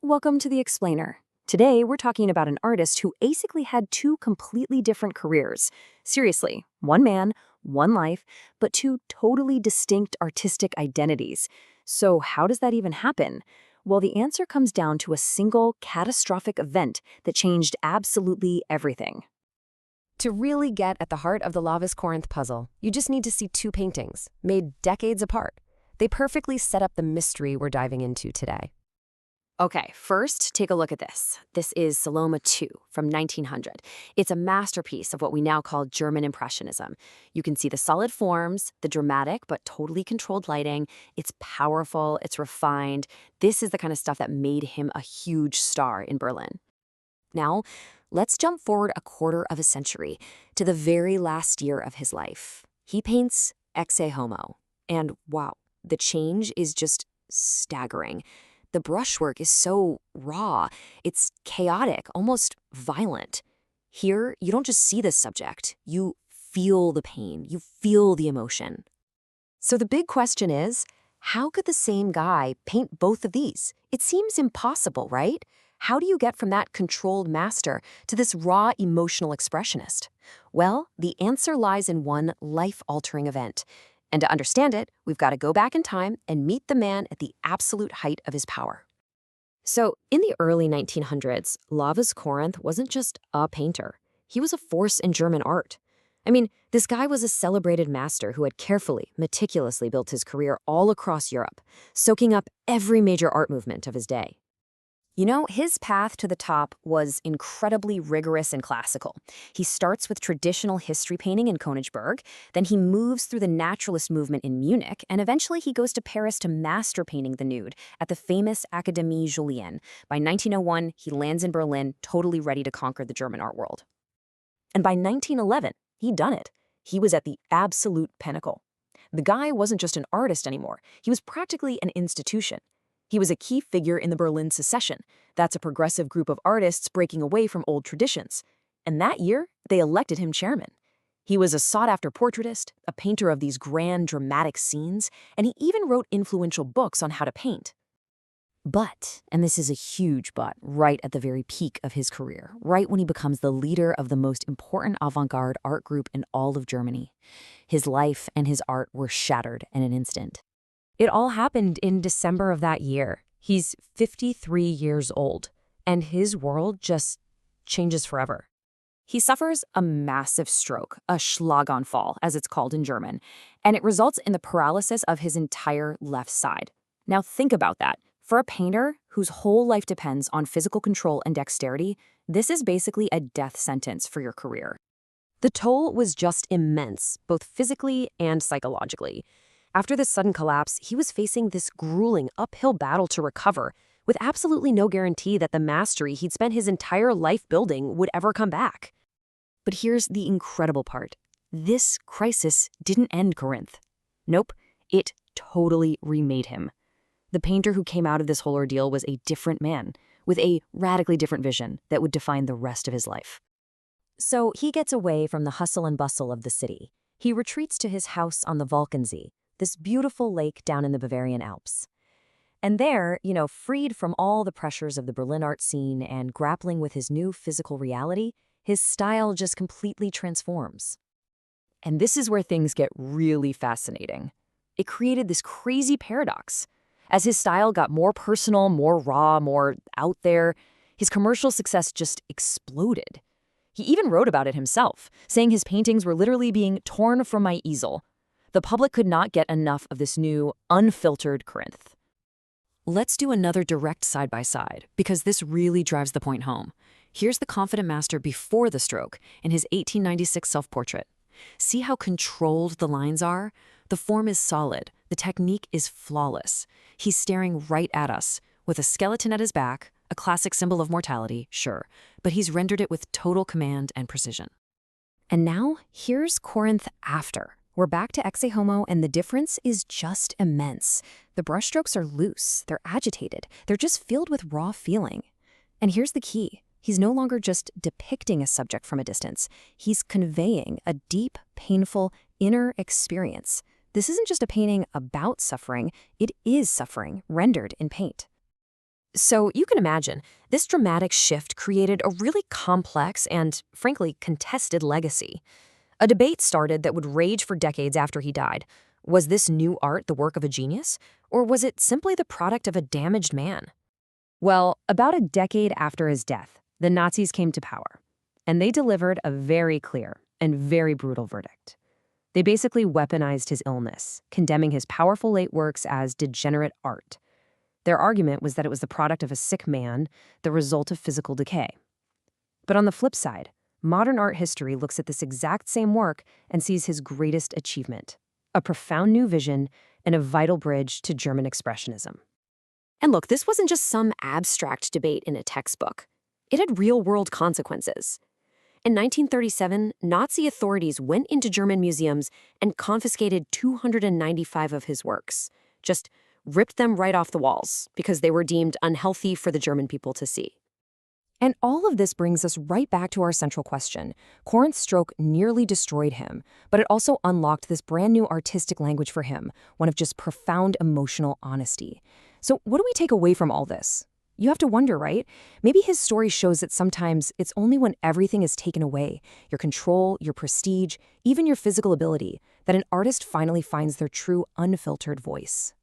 Welcome to The Explainer. Today, we're talking about an artist who basically had two completely different careers. Seriously, one man, one life, but two totally distinct artistic identities. So how does that even happen? Well, the answer comes down to a single catastrophic event that changed absolutely everything. To really get at the heart of the Lovis Corinth puzzle, you just need to see two paintings, made decades apart. They perfectly set up the mystery we're diving into today. Okay, first, take a look at this. This is Salome 2 from 1900. It's a masterpiece of what we now call German Impressionism. You can see the solid forms, the dramatic but totally controlled lighting. It's powerful, it's refined. This is the kind of stuff that made him a huge star in Berlin. Now, let's jump forward a quarter of a century to the very last year of his life. He paints Ecce Homo. And wow, the change is just staggering. The brushwork is so raw. It's chaotic, almost violent. Here, you don't just see the subject. You feel the pain. You feel the emotion. So the big question is, how could the same guy paint both of these? It seems impossible, right? How do you get from that controlled master to this raw emotional expressionist? Well, the answer lies in one life-altering event. And to understand it, we've got to go back in time and meet the man at the absolute height of his power. So, in the early 1900s, Lovis Corinth wasn't just a painter. He was a force in German art. I mean, this guy was a celebrated master who had carefully, meticulously built his career all across Europe, soaking up every major art movement of his day. You know, his path to the top was incredibly rigorous and classical. He starts with traditional history painting in Königsberg, then he moves through the naturalist movement in Munich, and eventually he goes to Paris to master painting the nude at the famous Académie Julienne. By 1901, he lands in Berlin, totally ready to conquer the German art world. And by 1911, he'd done it. He was at the absolute pinnacle. The guy wasn't just an artist anymore. He was practically an institution. He was a key figure in the Berlin Secession. That's a progressive group of artists breaking away from old traditions. And that year, they elected him chairman. He was a sought-after portraitist, a painter of these grand, dramatic scenes, and he even wrote influential books on how to paint. But, and this is a huge but, right at the very peak of his career, right when he becomes the leader of the most important avant-garde art group in all of Germany, his life and his art were shattered in an instant. It all happened in December of that year. He's 53 years old, and his world just changes forever. He suffers a massive stroke, a Schlaganfall, as it's called in German, and it results in the paralysis of his entire left side. Now think about that. For a painter whose whole life depends on physical control and dexterity, this is basically a death sentence for your career. The toll was just immense, both physically and psychologically. After this sudden collapse, he was facing this grueling uphill battle to recover, with absolutely no guarantee that the mastery he'd spent his entire life building would ever come back. But here's the incredible part. This crisis didn't end Corinth. Nope, it totally remade him. The painter who came out of this whole ordeal was a different man, with a radically different vision that would define the rest of his life. So he gets away from the hustle and bustle of the city. He retreats to his house on the Walchensee, this beautiful lake down in the Bavarian Alps. And there, freed from all the pressures of the Berlin art scene and grappling with his new physical reality, his style just completely transforms. And this is where things get really fascinating. It created this crazy paradox. As his style got more personal, more raw, more out there, his commercial success just exploded. He even wrote about it himself, saying his paintings were literally being torn from my easel. The public could not get enough of this new, unfiltered Corinth. Let's do another direct side-by-side, because this really drives the point home. Here's the confident master before the stroke in his 1896 self-portrait. See how controlled the lines are? The form is solid. The technique is flawless. He's staring right at us, with a skeleton at his back, a classic symbol of mortality, sure, but he's rendered it with total command and precision. And now, here's Corinth after. We're back to Ecce Homo, and the difference is just immense. The brushstrokes are loose, they're agitated, they're just filled with raw feeling. And here's the key. He's no longer just depicting a subject from a distance. He's conveying a deep, painful, inner experience. This isn't just a painting about suffering, it is suffering, rendered in paint. So you can imagine, this dramatic shift created a really complex and, frankly, contested legacy. A debate started that would rage for decades after he died. Was this new art the work of a genius, or was it simply the product of a damaged man? Well, about a decade after his death, the Nazis came to power, and they delivered a very clear and very brutal verdict. They basically weaponized his illness, condemning his powerful late works as degenerate art. Their argument was that it was the product of a sick man, the result of physical decay. But on the flip side, modern art history looks at this exact same work and sees his greatest achievement, a profound new vision and a vital bridge to German expressionism. And look, this wasn't just some abstract debate in a textbook. It had real-world consequences. In 1937, Nazi authorities went into German museums and confiscated 295 of his works, just ripped them right off the walls because they were deemed unhealthy for the German people to see. And all of this brings us right back to our central question. Corinth's stroke nearly destroyed him, but it also unlocked this brand new artistic language for him, one of just profound emotional honesty. So what do we take away from all this? You have to wonder, right? Maybe his story shows that sometimes it's only when everything is taken away, your control, your prestige, even your physical ability, that an artist finally finds their true unfiltered voice.